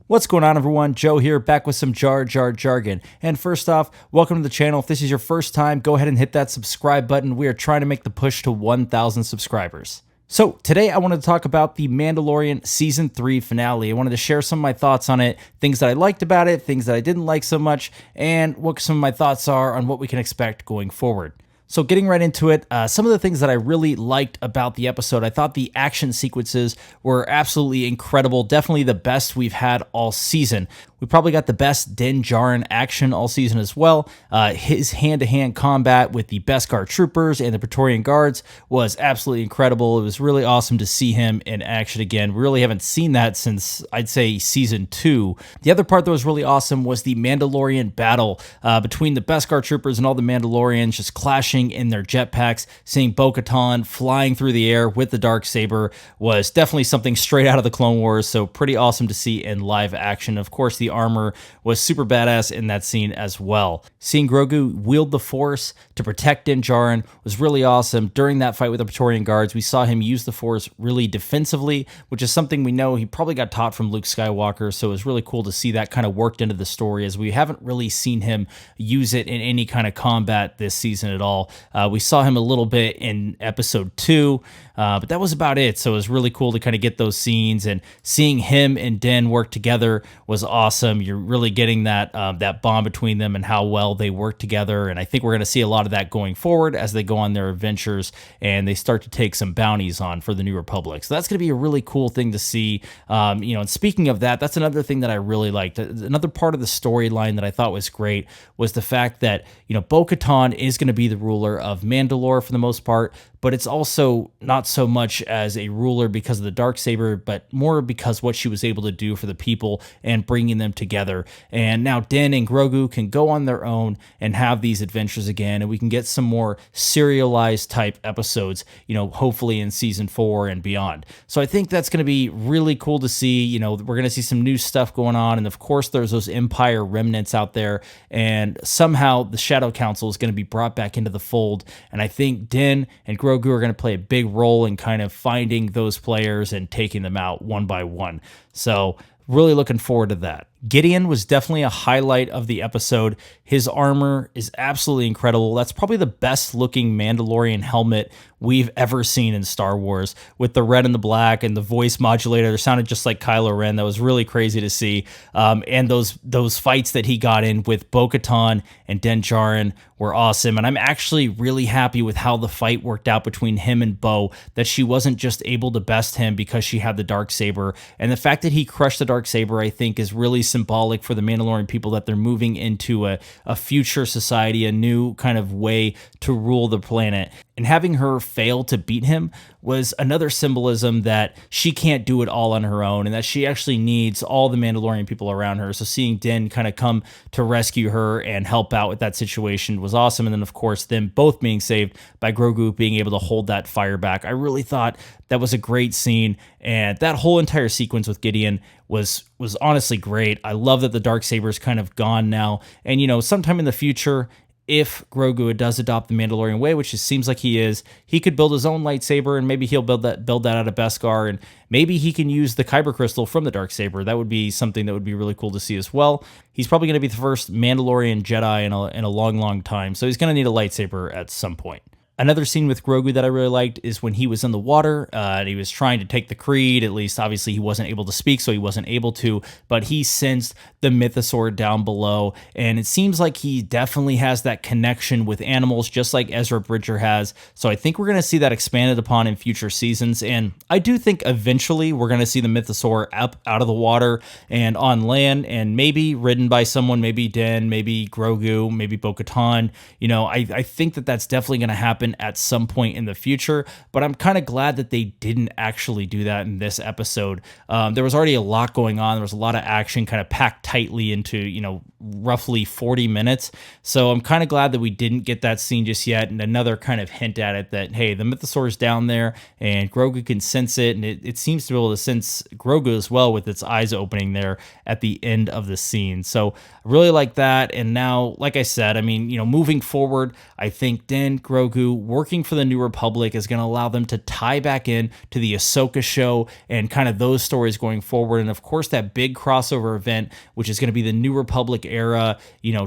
What's going on, everyone? Joe here, back with some Jar Jar jargon. And first off, welcome to the channel. If this is your first time, go ahead and hit that subscribe button. We are trying to make the push to 1,000 subscribers. So today I wanted to talk about the Mandalorian Season 3 finale. I wanted to share some of my thoughts on it, things that I liked about it, things that I didn't like so much, and what some of my thoughts are on what we can expect going forward. So getting right into it, some of the things that I really liked about the episode, I thought the action sequences were absolutely incredible, definitely the best we've had all season. We probably got the best Din Djarin action all season as well. His hand-to-hand combat with the Beskar troopers and the Praetorian guards was absolutely incredible. It was really awesome to see him in action again. We really haven't seen that since, I'd say, Season 2. The other part that was really awesome was the Mandalorian battle between the Beskar troopers and all the Mandalorians just clashing in their jetpacks. Seeing Bo-Katan flying through the air with the Darksaber was definitely something straight out of the Clone Wars, so pretty awesome to see in live action. Of course, the armor was super badass in that scene as well. Seeing Grogu wield the Force to protect Din Djarin was really awesome. During that fight with the Praetorian guards, we saw him use the Force really defensively, which is something we know he probably got taught from Luke Skywalker, so it was really cool to see that kind of worked into the story, as we haven't really seen him use it in any kind of combat this season at all. We saw him a little bit in episode 2, but that was about it, so it was really cool to kind of get those scenes, and seeing him and Din work together was awesome. You're really getting that that bond between them and how well they work together, and I think we're going to see a lot of that going forward as they go on their adventures and they start to take some bounties on for the New Republic. So that's going to be a really cool thing to see. And speaking of that, that's another thing that I really liked. Another part of the storyline that I thought was great was the fact that, Bo-Katan is going to be the ruler of Mandalore for the most part, but it's also not so much as a ruler because of the Darksaber, but more because what she was able to do for the people and bringing them together. And now Din and Grogu can go on their own and have these adventures again, and we can get some more serialized type episodes, hopefully in Season 4 and beyond. So I think that's going to be really cool to see. We're going to see some new stuff going on, and of course there's those Empire remnants out there, and somehow the Shadow Council is going to be brought back into the fold, and I think Din and Grogu are going to play a big role in kind of finding those players and taking them out one by one. So really looking forward to that. Gideon was definitely a highlight of the episode. His armor is absolutely incredible. That's probably the best looking Mandalorian helmet we've ever seen in Star Wars, with the red and the black and the voice modulator. It sounded just like Kylo Ren. That was really crazy to see. And those fights that he got in with Bo-Katan and Din Djarin were awesome. And I'm actually really happy with how the fight worked out between him and Bo, that she wasn't just able to best him because she had the Darksaber. And the fact that he crushed the Darksaber, I think, is really symbolic for the Mandalorian people, that they're moving into a future society, a new kind of way to rule the planet. And having her fail to beat him was another symbolism that she can't do it all on her own, and that she actually needs all the Mandalorian people around her. So seeing Din kind of come to rescue her and help out with that situation was awesome. And then, of course, them both being saved by Grogu being able to hold that fire back. I really thought that was a great scene, and that whole entire sequence with Gideon was honestly great. I love that the Darksaber is kind of gone now, and sometime in the future, if Grogu does adopt the Mandalorian way, which it seems like he is, he could build his own lightsaber, and maybe he'll build that out of Beskar, and maybe he can use the Kyber crystal from the Darksaber. That would be something that would be really cool to see as well. He's probably going to be the first Mandalorian Jedi in a long, long time, so he's going to need a lightsaber at some point. Another scene with Grogu that I really liked is when he was in the water, and he was trying to take the Creed. At least, obviously, he wasn't able to speak, so he wasn't able to, but he sensed the mythosaur down below, and it seems like he definitely has that connection with animals, just like Ezra Bridger has. So I think we're going to see that expanded upon in future seasons, and I do think eventually we're going to see the mythosaur up out of the water and on land, and maybe ridden by someone, maybe Din, maybe Grogu, maybe Bo-Katan. I think that that's definitely going to happen at some point in the future, but I'm kind of glad that they didn't actually do that in this episode. There was already a lot going on. There was a lot of action kind of packed tightly into, roughly 40 minutes. So I'm kind of glad that we didn't get that scene just yet, and another kind of hint at it that, hey, the mythosaur's down there and Grogu can sense it, and it seems to be able to sense Grogu as well with its eyes opening there at the end of the scene. So I really like that. And now, like I said, I mean, moving forward, I think Din, Grogu working for the New Republic is going to allow them to tie back in to the Ahsoka show and kind of those stories going forward. And of course, that big crossover event, which is going to be the New Republic era,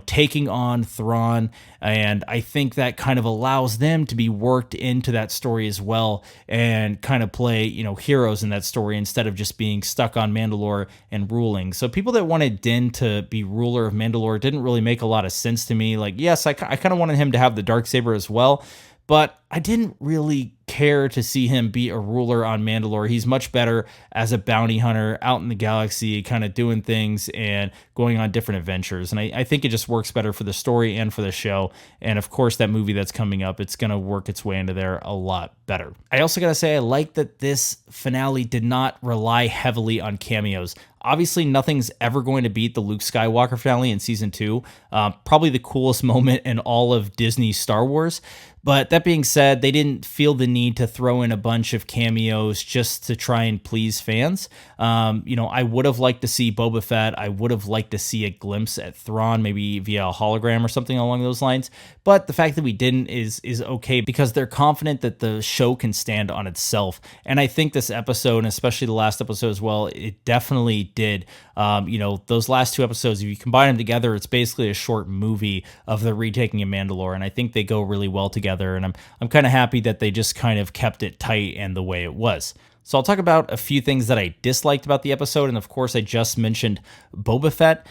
taking on Thrawn. And I think that kind of allows them to be worked into that story as well and kind of play, heroes in that story instead of just being stuck on Mandalore and ruling. So people that wanted Din to be ruler of Mandalore didn't really make a lot of sense to me. Like, yes, I kind of wanted him to have the Darksaber as well, but I didn't really care to see him be a ruler on Mandalore. He's much better as a bounty hunter out in the galaxy, kind of doing things and going on different adventures. And I think it just works better for the story and for the show. And of course, that movie that's coming up, it's going to work its way into there a lot better. I also got to say, I like that this finale did not rely heavily on cameos. Obviously, nothing's ever going to beat the Luke Skywalker finale in season 2. Probably the coolest moment in all of Disney Star Wars. But that being said, they didn't feel the need to throw in a bunch of cameos just to try and please fans. I would have liked to see Boba Fett. I would have liked to see a glimpse at Thrawn, maybe via a hologram or something along those lines. But the fact that we didn't is okay because they're confident that the show can stand on itself. And I think this episode, and especially the last episode as well, it definitely did. Those last 2 episodes, if you combine them together, it's basically a short movie of the retaking of Mandalore. And I think they go really well together. And I'm kind of happy that they just kind of kept it tight and the way it was. So I'll talk about a few things that I disliked about the episode. And of course, I just mentioned Boba Fett.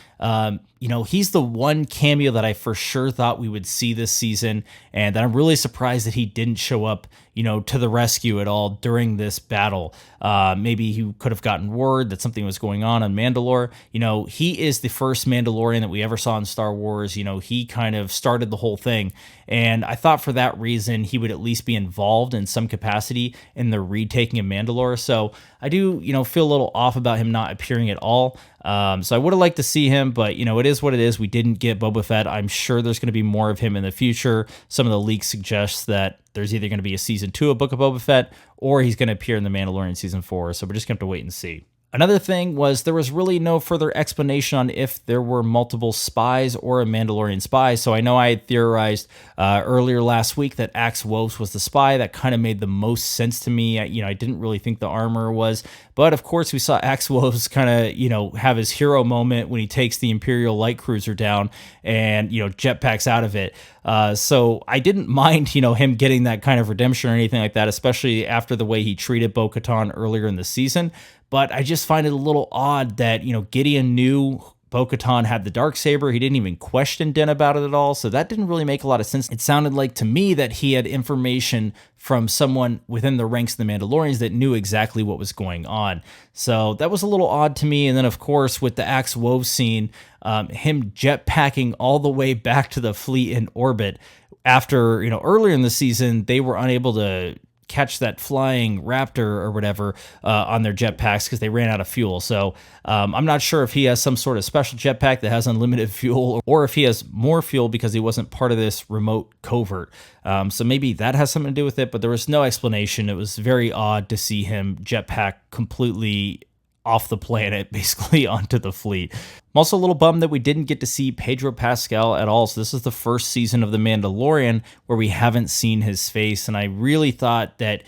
He's the one cameo that I for sure thought we would see this season. And I'm really surprised that he didn't show up, to the rescue at all during this battle. Maybe he could have gotten word that something was going on Mandalore. He is the first Mandalorian that we ever saw in Star Wars. He kind of started the whole thing. And I thought for that reason, he would at least be involved in some capacity in the retaking of Mandalore. So I do, feel a little off about him not appearing at all. So I would have liked to see him, but it is what it is. We didn't get Boba Fett. I'm sure there's going to be more of him in the future. Some of the leaks suggest that there's either going to be a season 2 of Book of Boba Fett, or he's going to appear in The Mandalorian season 4. So we're just going to have to wait and see. Another thing was there was really no further explanation on if there were multiple spies or a Mandalorian spy. So I know I had theorized earlier last week that Axe Woves was the spy. That kind of made the most sense to me. I didn't really think the armor was. But of course, we saw Axe Woves kind of, have his hero moment when he takes the Imperial light cruiser down and, jetpacks out of it. So I didn't mind, him getting that kind of redemption or anything like that, especially after the way he treated Bo-Katan earlier in the season. But I just find it a little odd that, Gideon knew Bo-Katan had the Darksaber. He didn't even question Din about it at all. So that didn't really make a lot of sense. It sounded like to me that he had information from someone within the ranks of the Mandalorians that knew exactly what was going on. So that was a little odd to me. And then, of course, with the Axe Wove scene, him jetpacking all the way back to the fleet in orbit after, earlier in the season, they were unable to catch that flying raptor or whatever on their jetpacks because they ran out of fuel. So I'm not sure if he has some sort of special jetpack that has unlimited fuel or if he has more fuel because he wasn't part of this remote covert. So maybe that has something to do with it, but there was no explanation. It was very odd to see him jetpack completely off the planet, basically onto the fleet. I'm also a little bummed that we didn't get to see Pedro Pascal at all. So this is the first season of The Mandalorian where we haven't seen his face. And I really thought that,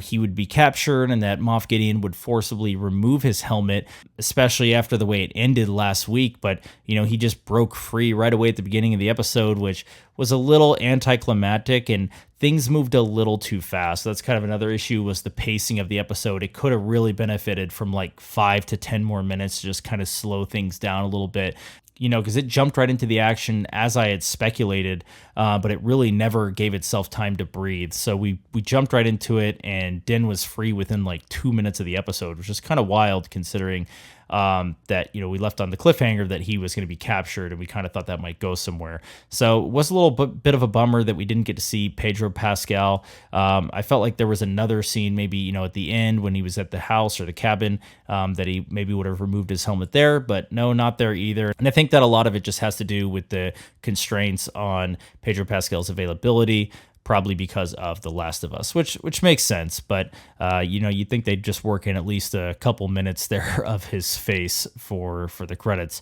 he would be captured and that Moff Gideon would forcibly remove his helmet, especially after the way it ended last week. But, he just broke free right away at the beginning of the episode, which was a little anticlimactic and things moved a little too fast. So that's kind of another issue was the pacing of the episode. It could have really benefited from like 5 to 10 more minutes to just kind of slow things down a little bit. Because it jumped right into the action as I had speculated but it really never gave itself time to breathe. So we jumped right into it, and Din was free within like 2 minutes of the episode, which is kind of wild considering that, you know, we left on the cliffhanger that he was going to be captured, and we kind of thought that might go somewhere. So it was a little bit of a bummer that we didn't get to see Pedro Pascal. I felt like there was another scene, maybe, you know, at the end when he was at the house or the cabin, that he maybe would have removed his helmet there, but no, not there either. And I think that a lot of it just has to do with the constraints on Pedro Pascal's availability, probably because of The Last of Us, which makes sense. But, you know, you'd think they'd just work in at least a couple minutes there of his face for the credits.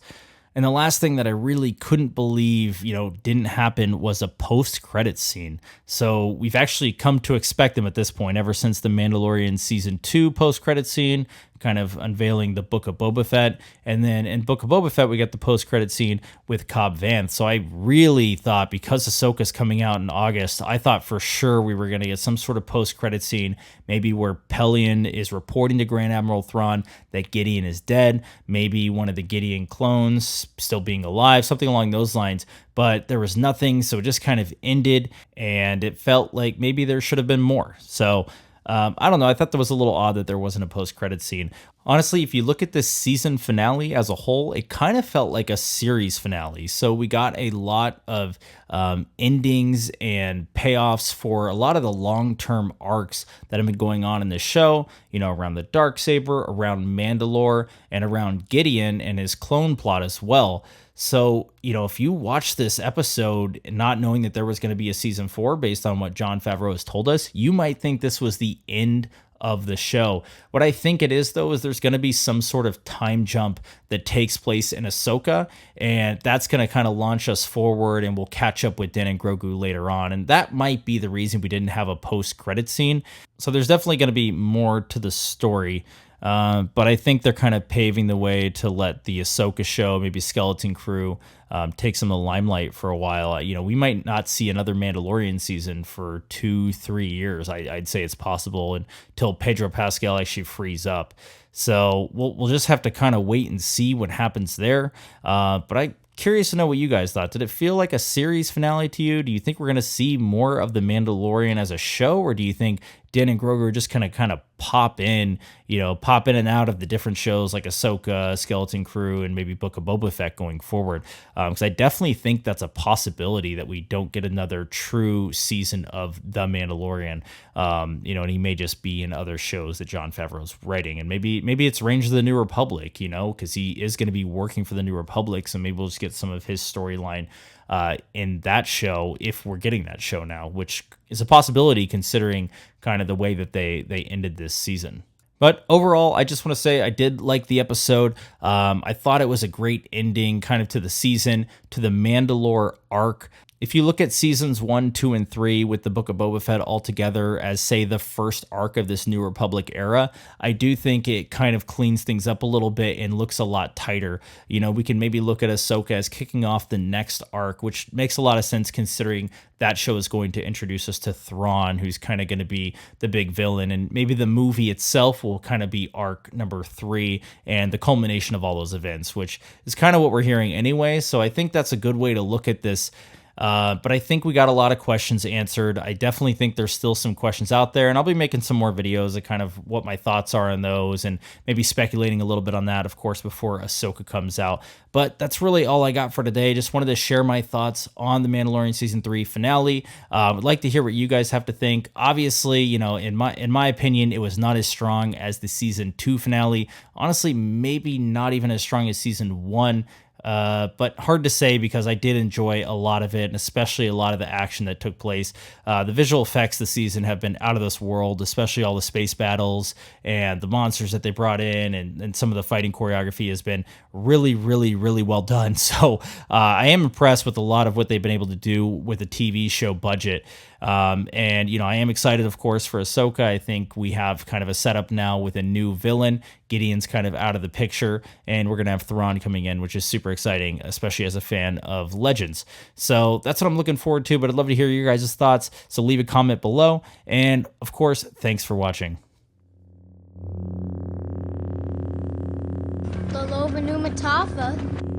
And the last thing that I really couldn't believe, you know, didn't happen was a post-credits scene. So we've actually come to expect them at this point ever since the Mandalorian Season 2 post-credits scene, kind of unveiling the Book of Boba Fett. And then in Book of Boba Fett, we got the post-credit scene with Cobb Vanth. So I really thought, because Ahsoka's coming out in August, I thought for sure we were going to get some sort of post-credit scene, maybe where Pelion is reporting to Grand Admiral Thrawn that Gideon is dead, maybe one of the Gideon clones still being alive, something along those lines. But there was nothing, so it just kind of ended, and it felt like maybe there should have been more. So I don't know. I thought that was a little odd that there wasn't a post-credit scene. Honestly, if you look at this season finale as a whole, it kind of felt like a series finale. So we got a lot of endings and payoffs for a lot of the long-term arcs that have been going on in this show, you know, around the Darksaber, around Mandalore, and around Gideon and his clone plot as well. So, you know, if you watch this episode not knowing that there was going to be a season 4 based on what Jon Favreau has told us, you might think this was the end of the show. What I think it is, though, is there's going to be some sort of time jump that takes place in Ahsoka, and that's going to kind of launch us forward, and we'll catch up with Din and Grogu later on. And that might be the reason we didn't have a post-credit scene. So there's definitely going to be more to the story. But I think they're kind of paving the way to let the Ahsoka show, maybe Skeleton Crew, take some of the limelight for a while. You know, we might not see another Mandalorian season for 2-3 years. I'd say it's possible until Pedro Pascal actually frees up. So we'll just have to kind of wait and see what happens there. But I'm curious to know what you guys thought. Did it feel like a series finale to you? Do you think we're going to see more of The Mandalorian as a show, or do you think Din and Grogu are just going to kind of pop in and out of the different shows like Ahsoka, Skeleton Crew, and maybe Book of Boba Fett going forward? Because I definitely think that's a possibility that we don't get another true season of The Mandalorian. And he may just be in other shows that Jon Favreau's writing, and maybe it's Rangers of the New Republic, because he is going to be working for the New Republic, so maybe we'll just get some of his storyline in that show, if we're getting that show now, which is a possibility considering kind of the way that they ended this season. But overall, I just want to say I did like the episode. I thought it was a great ending kind of to the season, to the Mandalore arc. If you look at seasons 1, 2, and 3 with the Book of Boba Fett all together as, say, the first arc of this New Republic era, I do think it kind of cleans things up a little bit and looks a lot tighter. We can maybe look at Ahsoka as kicking off the next arc, which makes a lot of sense considering that show is going to introduce us to Thrawn, who's kind of going to be the big villain, and maybe the movie itself will kind of be arc number 3 and the culmination of all those events, which is kind of what we're hearing anyway. So I think that's a good way to look at this. But I think we got a lot of questions answered. I definitely think there's still some questions out there, and I'll be making some more videos of kind of what my thoughts are on those, and maybe speculating a little bit on that, of course, before Ahsoka comes out. But that's really all I got for today. Just wanted to share my thoughts on the Mandalorian Season 3 finale. I'd like to hear what you guys have to think. Obviously, in my opinion, it was not as strong as the Season 2 finale. Honestly, maybe not even as strong as Season 1. But hard to say because I did enjoy a lot of it, and especially a lot of the action that took place. The visual effects this season have been out of this world, especially all the space battles and the monsters that they brought in, and some of the fighting choreography has been really, really, really well done. So I am impressed with a lot of what they've been able to do with a TV show budget. And I am excited, of course, for Ahsoka. I think we have kind of a setup now with a new villain. Gideon's kind of out of the picture, and we're going to have Thrawn coming in, which is super exciting, especially as a fan of Legends. So that's what I'm looking forward to, but I'd love to hear your guys' thoughts. So leave a comment below. And of course, thanks for watching. Mataafa.